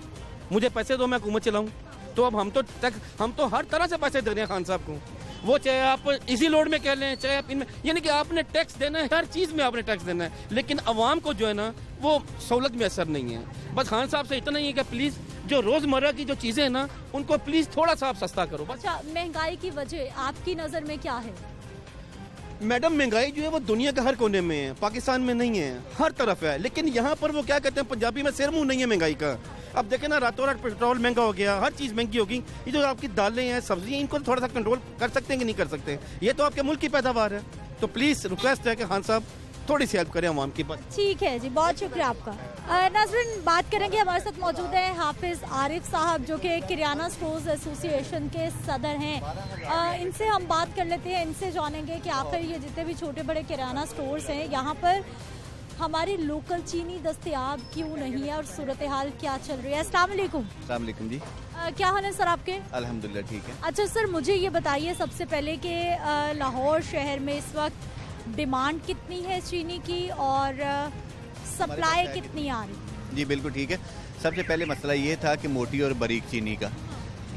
मुझे पैसे दो मैं हुकूमत चलाऊं। तो अब हम तो हर तरह से पैसे दे रहे हैं खान साहब को, वो चाहे आप इसी लोड में कह लें, चाहे आप इनमें, यानी कि आपने टैक्स देना है, हर चीज़ में आपने टैक्स देना है, लेकिन अवाम को जो है ना वो सहूलत में असर नहीं है। बस खान साहब से इतना ही है कि प्लीज़ जो रोज़मर्रा की जो चीज़ें हैं ना उनको प्लीज़ थोड़ा सा आप सस्ता करो। अच्छा, महंगाई की वजह आपकी नज़र में क्या है? मैडम महंगाई जो है वो दुनिया के हर कोने में है, पाकिस्तान में नहीं है, हर तरफ है। लेकिन यहाँ पर वो क्या कहते हैं पंजाबी में, सिर मुंह नहीं है महंगाई का। अब देखें ना, रातों रात पेट्रोल महंगा हो गया, हर चीज़ महंगी होगी। ये जो आपकी दालें हैं, सब्जियाँ, इनको थोड़ा सा कंट्रोल कर सकते हैं कि नहीं कर सकते? ये तो आपके मुल्क की पैदावार है। तो प्लीज़ रिक्वेस्ट है कि खान साहब थोड़ी सी हेल्प करें अवाम की। बस ठीक है जी, बहुत शुक्रिया आपका। नाज़रीन, बात करेंगे, हमारे साथ मौजूद है हाफिज़ आरिफ साहब जो कि किराना स्टोर्स एसोसिएशन के सदर हैं। इनसे हम बात कर लेते हैं, इनसे जानेंगे कि आखिर ये जितने भी छोटे बड़े किराना स्टोर्स हैं यहाँ पर हमारी लोकल चीनी दस्तयाब क्यों नहीं है और सूरत हाल क्या चल रही है। अस्सलाम वालेकुम। अस्सलाम वालेकुम जी। क्या हाल है सर आपके? अल्हम्दुलिल्लाह ठीक है। अच्छा सर, मुझे ये बताइए सबसे पहले कि लाहौर शहर में इस वक्त डिमांड कितनी है चीनी की और सप्लाई कितनी आ रही है? जी बिल्कुल ठीक है। सबसे पहले मसला ये था कि मोटी और बारीक चीनी का।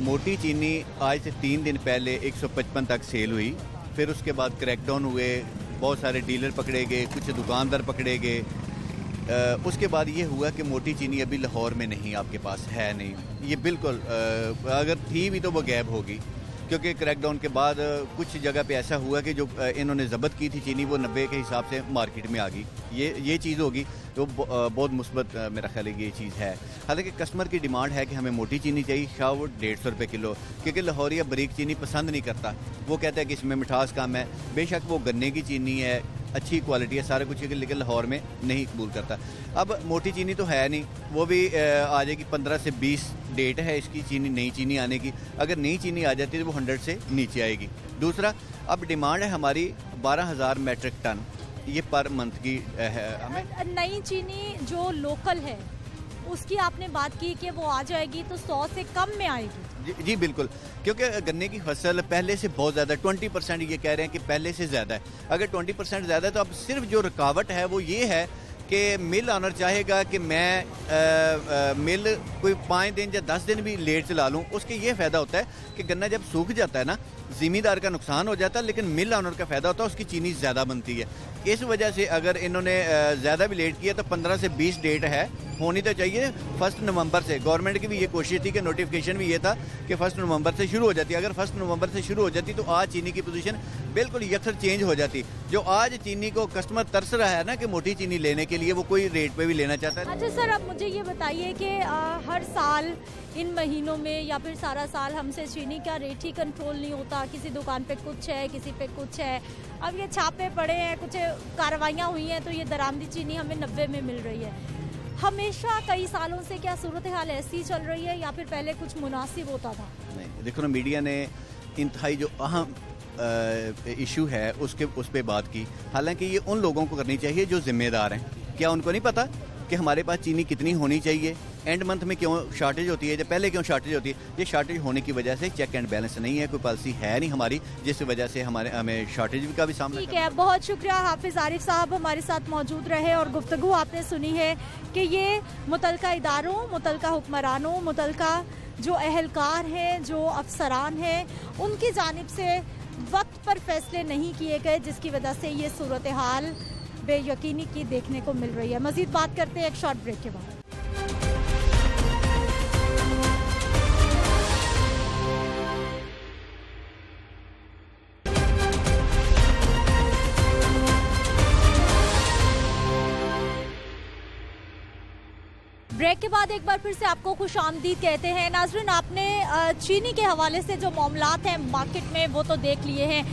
मोटी चीनी आज से 3 दिन पहले 155 तक सेल हुई, फिर उसके बाद क्रैकडाउन हुए, बहुत सारे डीलर पकड़े गए, कुछ दुकानदार पकड़े गए। उसके बाद ये हुआ कि मोटी चीनी अभी लाहौर में नहीं, आपके पास है नहीं। ये बिल्कुल अगर थी भी तो वो गैब होगी, क्योंकि क्रैकडाउन के बाद कुछ जगह पे ऐसा हुआ कि जो इन्होंने ज़ब्त की थी चीनी वो 90 के हिसाब से मार्केट में आ गई। ये चीज़ होगी तो बहुत मुस्बत मेरा ख्याल है ये चीज़ है। हालांकि कस्टमर की डिमांड है कि हमें मोटी चीनी चाहिए, शाह वो 150 रुपये किलो, क्योंकि लाहौरिया बारीक चीनी पसंद नहीं करता। वो कहता है कि इसमें मिठास कम है। बेशक वो गन्ने की चीनी है, अच्छी क्वालिटी है, सारा कुछ, लेकिन लाहौर में नहीं कबूल करता। अब मोटी चीनी तो है नहीं, वो भी आ जाएगी 15 से 20 डेट है इसकी चीनी, नई चीनी आने की। अगर नई चीनी आ जाती है तो वो 100 से नीचे आएगी। दूसरा, अब डिमांड है हमारी 12,000 मेट्रिक टन, ये पर मंथ की है। हमें नई चीनी जो लोकल है उसकी आपने बात की कि वो आ जाएगी तो 100 से कम में आएगी। जी बिल्कुल, क्योंकि गन्ने की फसल पहले से बहुत ज़्यादा, 20% ये कह रहे हैं कि पहले से ज़्यादा है। अगर 20% ज़्यादा है तो अब सिर्फ जो रुकावट है वो ये है कि मिल ऑनर चाहेगा कि मैं मिल कोई 5 दिन या 10 दिन भी लेट चला लूँ। उसके ये फ़ायदा होता है कि गन्ना जब सूख जाता है ना, ज़मींदार का नुकसान हो जाता है, लेकिन मिल ऑनर का फ़ायदा होता है, उसकी चीनी ज़्यादा बनती है। इस वजह से अगर इन्होंने ज़्यादा भी लेट किया तो 15 से 20 डेट है होनी तो चाहिए 1 नवंबर से। गवर्नमेंट की भी ये कोशिश थी कि नोटिफिकेशन भी ये था कि 1 नवंबर से शुरू हो जाती। अगर 1 नवंबर से शुरू हो जाती तो आज चीनी की पोजीशन बिल्कुल यकसर चेंज हो जाती। जो आज चीनी को कस्टमर तरस रहा है ना कि मोटी चीनी लेने के लिए, वो कोई रेट पे भी लेना चाहता है। अच्छा सर, अब मुझे ये बताइए कि हर साल इन महीनों में या फिर सारा साल हमसे चीनी का रेट ही कंट्रोल नहीं होता। किसी दुकान पे कुछ है, किसी पे कुछ है। अब ये छापे पड़े हैं, कुछ कार्रवाइयाँ हुई हैं, तो ये दरामदी चीनी हमें 90 में मिल रही है। हमेशा कई सालों से क्या सूरत हाल ऐसी चल रही है या फिर पहले कुछ मुनासिब होता था? नहीं, देखो ना, मीडिया ने इंतहाई जो अहम इशू है उस पर बात की। हालांकि ये उन लोगों को करनी चाहिए जो जिम्मेदार हैं। क्या उनको नहीं पता कि हमारे पास चीनी कितनी होनी चाहिए? एंड मंथ में क्यों शॉर्टेज होती है, जब पहले क्यों शॉर्टेज होती है? ये शॉर्टेज होने की वजह से चेक एंड बैलेंस नहीं है, कोई पॉलिसी है नहीं हमारी, जिस वजह से हमें शॉर्टेज का भी सामना। ठीक है, बहुत शुक्रिया हाफिज आरिफ साहब हमारे साथ मौजूद रहे और गुफ्तगू आपने सुनी है कि ये मुतलका इदारों, मुतलका हुक्मरानों, मुतलका जो अहलकार हैं, जो अफसरान हैं, उनकी जानिब से वक्त पर फैसले नहीं किए गए, जिसकी वजह से ये सूरत हाल बेयकीनी की देखने को मिल रही है। मजीद बात करते हैं एक शॉर्ट ब्रेक के बाद। ब्रेक के बाद एक बार फिर से आपको खुशामदीद कहते हैं। नाज़रीन, आपने चीनी के हवाले से जो मामलात हैं मार्केट में वो तो देख लिए हैं।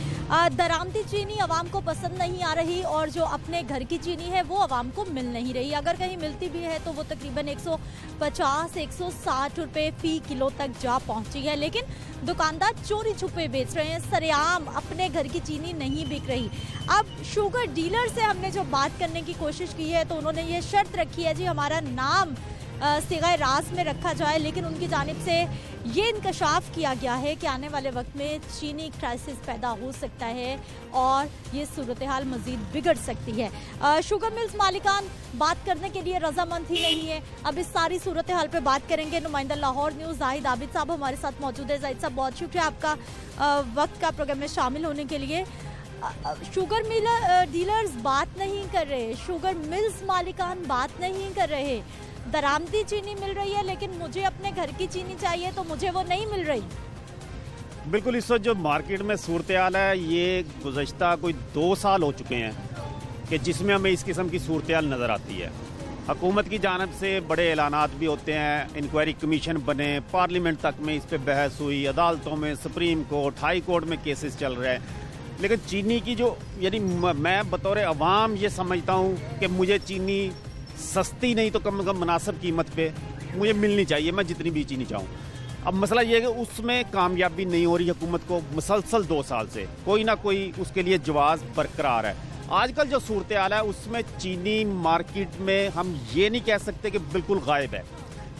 दरामदी चीनी आवाम को पसंद नहीं आ रही और जो अपने घर की चीनी है वो आवाम को मिल नहीं रही। अगर कहीं मिलती भी है तो वो तकरीबन 150-160 रुपये फ़ी किलो तक जा पहुंची है। लेकिन दुकानदार चोरी छुपे बेच रहे हैं, सरेआम अपने घर की चीनी नहीं बिक रही। अब शुगर डीलर से हमने जो बात करने की कोशिश की है तो उन्होंने ये शर्त रखी है जी हमारा नाम सिगाए राज में रखा जाए, लेकिन उनकी जानिब से ये इंकशाफ किया गया है कि आने वाले वक्त में चीनी क्राइसिस पैदा हो सकता है और ये सूरत हाल मज़ीद बिगड़ सकती है। शुगर मिल्स मालिकान बात करने के लिए रजामंद ही नहीं है। अब इस सारी सूरत हाल पे बात करेंगे नुमाइंदा लाहौर न्यूज़ जाहिद आबिद साहब हमारे साथ मौजूद है। जाहिद साहब, बहुत शुक्रिया आपका वक्त का प्रोग्राम में शामिल होने के लिए। शुगर मिल डीलर्स बात नहीं कर रहे, शुगर मिल्स मालिकान बात नहीं कर रहे। दरामदी चीनी मिल रही है लेकिन मुझे अपने घर की चीनी चाहिए तो मुझे वो नहीं मिल रही। बिल्कुल, इस वक्त जो मार्केट में सूरत हाल है ये गुज़श्ता कोई 2 साल हो चुके हैं कि जिसमें हमें इस किस्म की सूरत हाल नज़र आती है। हुकूमत की जानब से बड़े ऐलानात भी होते हैं, इंक्वायरी कमीशन बने, पार्लियामेंट तक में इस पर बहस हुई, अदालतों में, सुप्रीम कोर्ट, हाई कोर्ट में केसेस चल रहे हैं। लेकिन चीनी की जो यानी मैं बतौर अवाम ये समझता हूँ कि मुझे चीनी सस्ती नहीं तो कम से कम मुनासिब कीमत पे मुझे मिलनी चाहिए, मैं जितनी भी चीनी चाहूँ। अब मसला ये है कि उसमें कामयाबी नहीं हो रही हुकूमत को मुसलसल 2 साल से, कोई ना कोई उसके लिए जवाब बरकरार है। आजकल जो सूरत हाल है उसमें चीनी मार्केट में हम ये नहीं कह सकते कि बिल्कुल गायब है।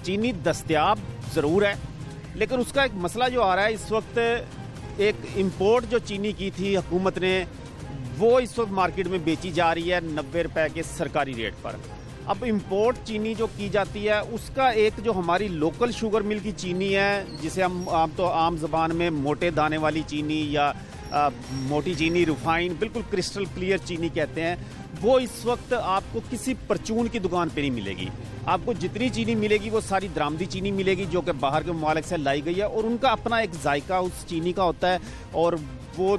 चीनी दस्तयाब ज़रूर है, लेकिन उसका एक मसला जो आ रहा है इस वक्त, एक इम्पोर्ट जो चीनी की थी हुकूमत ने वो इस वक्त मार्केट में बेची जा रही है 90 रुपए के सरकारी रेट पर। अब इंपोर्ट चीनी जो की जाती है उसका एक जो हमारी लोकल शुगर मिल की चीनी है, जिसे हम आम ज़बान में मोटे दाने वाली चीनी या मोटी चीनी, रिफाइन, बिल्कुल क्रिस्टल क्लियर चीनी कहते हैं, वो इस वक्त आपको किसी परचून की दुकान पे नहीं मिलेगी। आपको जितनी चीनी मिलेगी वो सारी दरामदी चीनी मिलेगी जो कि बाहर के ममालिक से लाई गई है और उनका अपना एक जायका उस चीनी का होता है और वो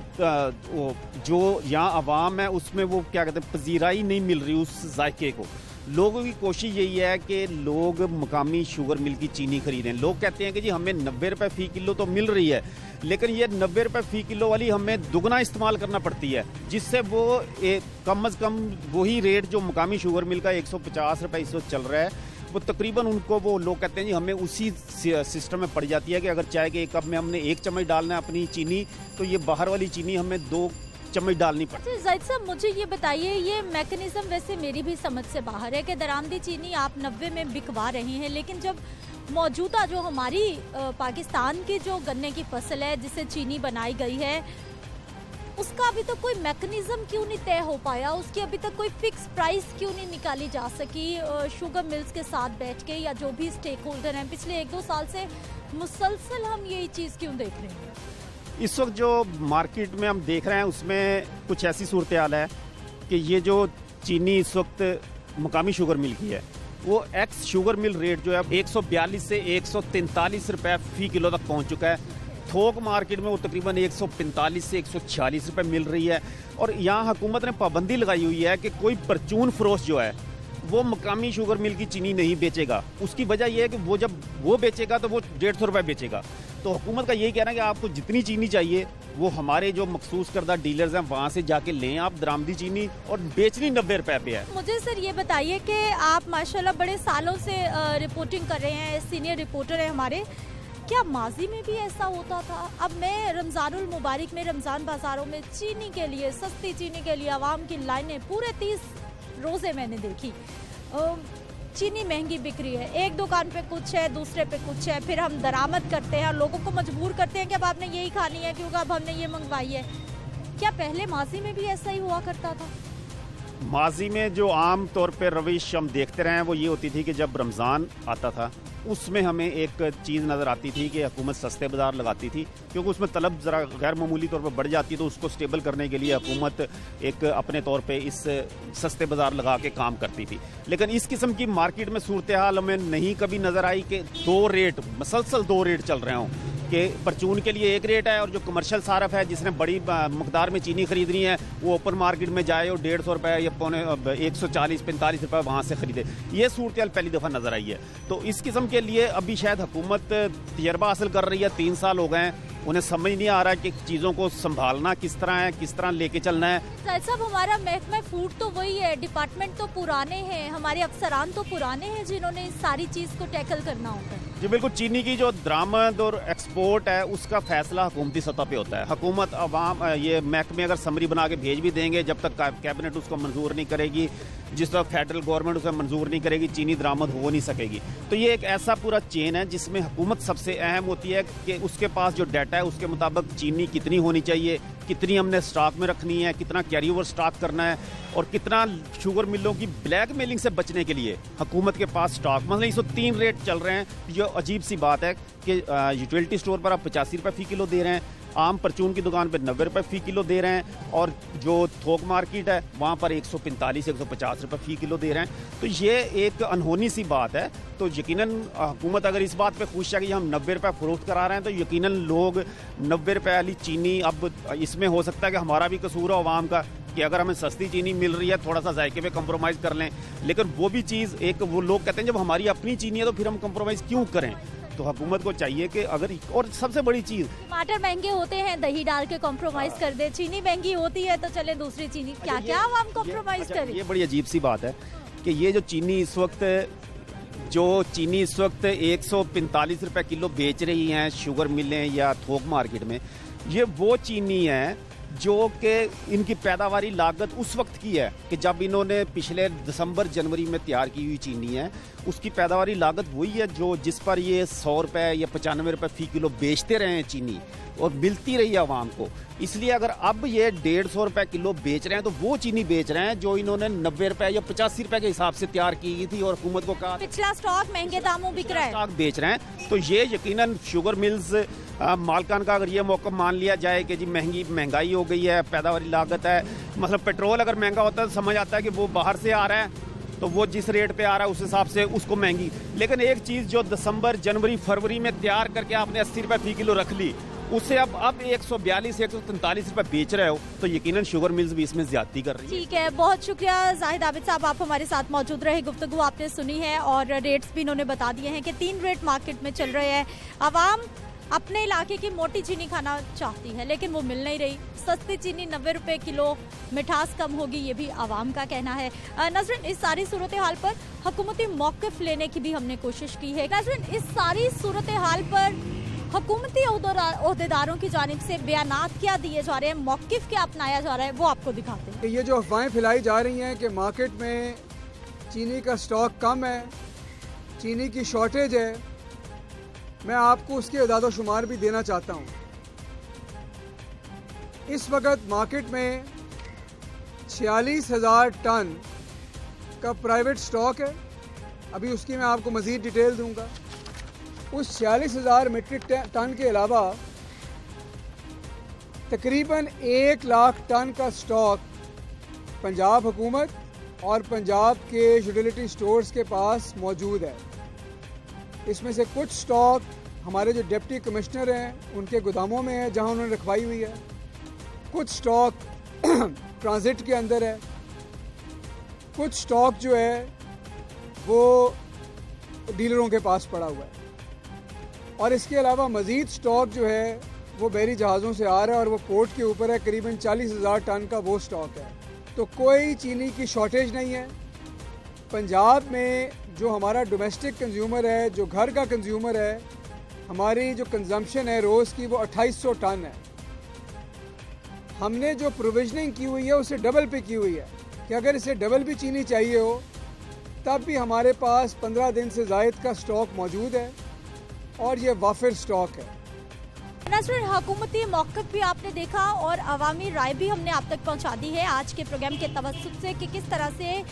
जो यहाँ आवाम है उसमें वो क्या कहते हैं पजीराई नहीं मिल रही उस जायके को। लोगों की कोशिश यही है कि लोग मकामी शुगर मिल की चीनी खरीदें। लोग कहते हैं कि जी हमें 90 रुपये फ़ी किलो तो मिल रही है, लेकिन ये 90 रुपये फ़ी किलो वाली हमें दुगना इस्तेमाल करना पड़ती है, जिससे वो कम अज़ कम वही रेट जो मकामी शुगर मिल का 150 रुपये इस वक्त चल रहा है, वो तकरीबन उनको वो लोग कहते हैं जी हमें उसी सिस्टम में पड़ जाती है कि अगर चाय के एक कप में हमने 1 चम्मच डालना है अपनी चीनी, तो ये बाहर वाली चीनी हमें 2 चम्मच डालनी पड़ती है। जाहिद साहब, मुझे ये बताइए, ये मैकेनिज्म वैसे मेरी भी समझ से बाहर है कि दरामदी चीनी आप 90 में बिकवा रहे हैं, लेकिन जब मौजूदा जो हमारी पाकिस्तान की जो गन्ने की फसल है जिससे चीनी बनाई गई है उसका अभी तक कोई मैकेनिज्म क्यों नहीं तय हो पाया, उसकी अभी तक कोई फिक्स प्राइस क्यों नहीं निकाली जा सकी शुगर मिल्स के साथ बैठ के या जो भी स्टेक होल्डर हैं? पिछले 1-2 साल से मुसलसल हम यही चीज़ क्यों देख रहे हैं? इस वक्त जो मार्केट में हम देख रहे हैं उसमें कुछ ऐसी सूरत हाल है कि ये जो चीनी इस वक्त मकामी शुगर मिल की है वो एक्स शुगर मिल रेट जो है 142 से 143 रुपए फी किलो तक पहुंच चुका है। थोक मार्केट में वो तकरीबन 145 से 146 रुपए मिल रही है। और यहाँ हुकूमत ने पाबंदी लगाई हुई है कि कोई परचून फरोश जो है वो मकामी शुगर मिल की चीनी नहीं बेचेगा। उसकी वजह यह है कि वो जब वो बेचेगा तो वो 150 रुपये बेचेगा। तो हुकूमत का यही कहना है कि आपको जितनी चीनी चाहिए वो हमारे जो मखसूस करदा डीलर्स हैं वहाँ से जाके लें आप दरामदी चीनी, और बेचनी 90 रुपए पे है। मुझे सर ये बताइए कि आप माशाल्लाह बड़े सालों से रिपोर्टिंग कर रहे हैं, सीनियर रिपोर्टर हैं हमारे, क्या माजी में भी ऐसा होता था? अब मैं रमज़ानुल मुबारक में रमज़ान बाज़ारों में चीनी के लिए, सस्ती चीनी के लिए आवाम की लाइनें पूरे 30 रोज़े मैंने देखी। चीनी महंगी बिक रही है, एक दुकान पे कुछ है, दूसरे पे कुछ है, फिर हम दरामद करते हैं, लोगों को मजबूर करते हैं कि अब आपने यही खानी है क्योंकि अब हमने ये मंगवाई है। क्या पहले माजी में भी ऐसा ही हुआ करता था? माजी में जो आम तौर पे रविश हम देखते रहे हैं वो ये होती थी कि जब रमज़ान आता था उसमें हमें एक चीज़ नज़र आती थी कि हुकूमत सस्ते बाज़ार लगाती थी, क्योंकि उसमें तलब ज़रा गैर मामूली तौर पर बढ़ जाती, तो उसको स्टेबल करने के लिए हुकूमत एक अपने तौर पे इस सस्ते बाज़ार लगा के काम करती थी। लेकिन इस किस्म की मार्केट में सूरत हाल हमें नहीं कभी नज़र आई कि मसलसल दो रेट चल रहे हों, कि परचून के लिए एक रेट है और जो कमर्शियल सारफ है जिसने बड़ी मकदार में चीनी खरीदनी है वो ओपन मार्केट में जाए और 150 रुपये या 140-45 रुपये वहाँ से खरीदे। ये सूरत हाल पहली दफ़ा नज़र आई है। तो इस किस्म के लिए अभी शायद हुकूमत तजर्बा हासिल कर रही है, 3 साल हो गए हैं, उन्हें समझ नहीं आ रहा कि चीज़ों को संभालना किस तरह है, किस तरह लेके चलना है। साहब हमारा महकमा फूड तो वही है, डिपार्टमेंट तो पुराने हैं, हमारे अफसरान तो पुराने हैं जिन्होंने इस सारी चीज़ को टैकल करना होता है। जी बिल्कुल, चीनी की जो दरामद और एक्सपोर्ट है उसका फैसला हुकूमती सतह पे होता है। हुकूमत अवाम ये महकमे अगर समरी बना के भेज भी देंगे, जब तक कैबिनेट उसको मंजूर नहीं करेगी, जिस तरह फेडरल गवर्नमेंट उसे मंजूर नहीं करेगी, चीनी दरामद हो नहीं सकेगी। तो ये एक ऐसा पूरा चेन है जिसमें हुकूमत सबसे अहम होती है कि उसके पास जो डाटा है उसके मुताबिक चीनी कितनी होनी चाहिए, कितनी हमने स्टॉक में रखनी है, कितना कैरी ओवर स्टॉक करना है, और कितना शुगर मिलों की ब्लैक मेलिंग से बचने के लिए हुकूमत के पास स्टॉक। मतलब 103 रेट चल रहे हैं। जो अजीब सी बात है कि यूटिलिटी स्टोर पर आप 85 रुपये फ़ी किलो दे रहे हैं, आम परचून की दुकान पर 90 रुपये फ़ी किलो दे रहे हैं, और जो थोक मार्केट है वहाँ पर 145-150 रुपये फ़ी किलो दे रहे हैं। तो ये एक अनहोनी सी बात है। तो यकीनन हुकूमत अगर इस बात पे खुश है कि हम 90 रुपये फ़रोख्त करा रहे हैं, तो यकीनन लोग 90 रुपये वाली चीनी, अब इसमें हो सकता है कि हमारा भी कसूर हो आवाम का कि अगर हमें सस्ती चीनी मिल रही है थोड़ा सा जायके पे कंप्रोमाइज़ कर लें, लेकिन वो भी चीज़ एक वो लोग कहते हैं जब हमारी अपनी चीनी है तो फिर हम कंप्रोमाइज़ क्यों करें। तो हुकूमत को चाहिए कि अगर, और सबसे बड़ी चीज़, टमाटर महंगे होते हैं, दही डाल के कॉम्प्रोमाइज कर दे, चीनी महंगी होती है तो चले दूसरी चीनी, क्या क्या हम कॉम्प्रोमाइज करें। ये बड़ी अजीब सी बात है कि ये जो चीनी इस वक्त 145 रुपये किलो बेच रही हैं शुगर मिलें या थोक मार्केट में, ये वो चीनी है जो कि इनकी पैदावारी लागत उस वक्त की है कि जब इन्होंने पिछले दिसंबर जनवरी में तैयार की हुई चीनी है, उसकी पैदावारी लागत वही है जो जिस पर ये 100 रुपये या 95 रुपये फ़ी किलो बेचते रहे हैं चीनी, और मिलती रही है आवाम को। इसलिए अगर अब ये 150 रुपये किलो बेच रहे हैं तो वो चीनी बेच रहे हैं जो इन्होंने 90 रुपये या 85 रुपये के हिसाब से तैयार की गई थी और हुकूमत को कहा पिछला स्टॉक महंगे दामों बिक रहा है, स्टॉक बेच रहे हैं। तो ये यकीनन शुगर मिल्स मालकान का अगर ये मौका मान लिया जाए कि जी महंगाई हो गई है, पैदावारी लागत है, मतलब पेट्रोल अगर महंगा होता है तो समझ आता है कि वो बाहर से आ रहा है तो वो जिस रेट पे आ रहा है उस हिसाब से उसको महंगी। लेकिन एक चीज़ जो दिसंबर जनवरी फरवरी में तैयार करके आपने 80 रुपये फ़ी किलो रख ली, उससे अब 142-143 रुपये बेच रहे हो, तो यकीनन शुगर मिल्स भी इसमें ज्यादती कर रही है। ठीक है, बहुत शुक्रिया जाहिद आबिद साहब, आप हमारे साथ मौजूद रहे, गुफ्तगू आपने सुनी है और रेट्स भी इन्होंने बता दिए हैं कि 3 रेट मार्केट में चल रहे हैं। आवाम अपने इलाके की मोटी चीनी खाना चाहती है लेकिन वो मिल नहीं रही। सस्ती चीनी 90 रुपये किलो, मिठास कम होगी, ये भी आवाम का कहना है। नजरिन, इस सारी सूरत हाल पर हुकूमती मौक़िफ़ लेने की भी हमने कोशिश की है। नजरिन, इस सारी सूरत हाल पर हुकूमती ओहदेदारों की जानिब से बयानात क्या दिए जा रहे हैं, मौक़िफ़ क्या अपनाया जा रहा है, वो आपको दिखाते हैं। ये जो अफवाहें फैलाई जा रही हैं कि मार्केट में चीनी का स्टॉक कम है, चीनी की शॉर्टेज है, मैं आपको उसके अदाद शुमार भी देना चाहता हूँ। इस वक्त मार्केट में 46,000 टन का प्राइवेट स्टॉक है। अभी उसकी मैं आपको मज़ीद डिटेल दूंगा। उस 46,000 मीट्रिक टन के अलावा तकरीबन 1 लाख टन का स्टॉक पंजाब हुकूमत और पंजाब के यूटिलिटी स्टोर्स के पास मौजूद है। इसमें से कुछ स्टॉक हमारे जो डिप्टी कमिश्नर हैं उनके गोदामों में है जहां उन्होंने रखवाई हुई है, कुछ स्टॉक ट्रांजिट के अंदर है, कुछ स्टॉक जो है वो डीलरों के पास पड़ा हुआ है और इसके अलावा मज़ीद स्टॉक जो है वो बहरी जहाज़ों से आ रहा है और वो पोर्ट के ऊपर है। करीबन 40,000 टन का वो स्टॉक है। तो कोई चीनी की शॉर्टेज नहीं है। पंजाब में जो हमारा डोमेस्टिक कंज्यूमर है, जो घर का कंज्यूमर है, हमारी जो कंजम्पशन है रोज़ की वो 2800 टन है। हमने जो प्रोविजनिंग की हुई है उसे डबल पे की हुई है कि अगर इसे डबल भी चीनी चाहिए हो तब भी हमारे पास 15 दिन से ज़ायद का स्टॉक मौजूद है और ये वाफिर स्टॉक है। नसरुन, हुकूमती मौक़िफ़ भी आपने देखा और अवामी राय भी हमने आप तक पहुंचा दी है आज के प्रोग्राम के तवस्सुत से कि किस तरह से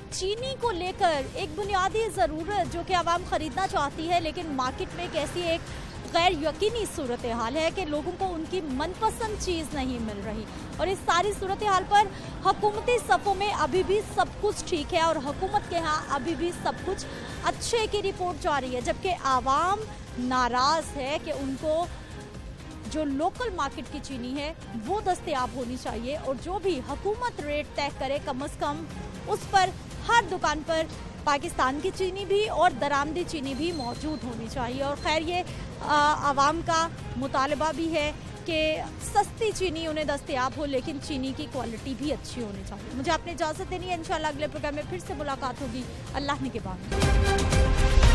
चीनी को लेकर एक बुनियादी ज़रूरत जो कि आवाम ख़रीदना चाहती है लेकिन मार्केट में कैसी एक गैर यकीनी सूरत हाल है कि लोगों को उनकी मनपसंद चीज़ नहीं मिल रही। और इस सारी सूरत हाल पर हुकूमती सफ़ों में अभी भी सब कुछ ठीक है और हुकूमत के यहाँ अभी भी सब कुछ अच्छे की रिपोर्ट जा रही है, जबकि आवाम नाराज़ है कि उनको जो लोकल मार्केट की चीनी है वो दस्तयाब होनी चाहिए और जो भी हुकूमत रेट तय करे कम से कम उस पर हर दुकान पर पाकिस्तान की चीनी भी और दरामदी चीनी भी मौजूद होनी चाहिए। और खैर ये आवाम का मुतालबा भी है कि सस्ती चीनी उन्हें दस्तयाब हो लेकिन चीनी की क्वालिटी भी अच्छी होनी चाहिए। मुझे आपने इजाज़त देनी है, इंशाल्लाह अगले प्रोग्राम में फिर से मुलाकात होगी। अल्लाह ने के बाद।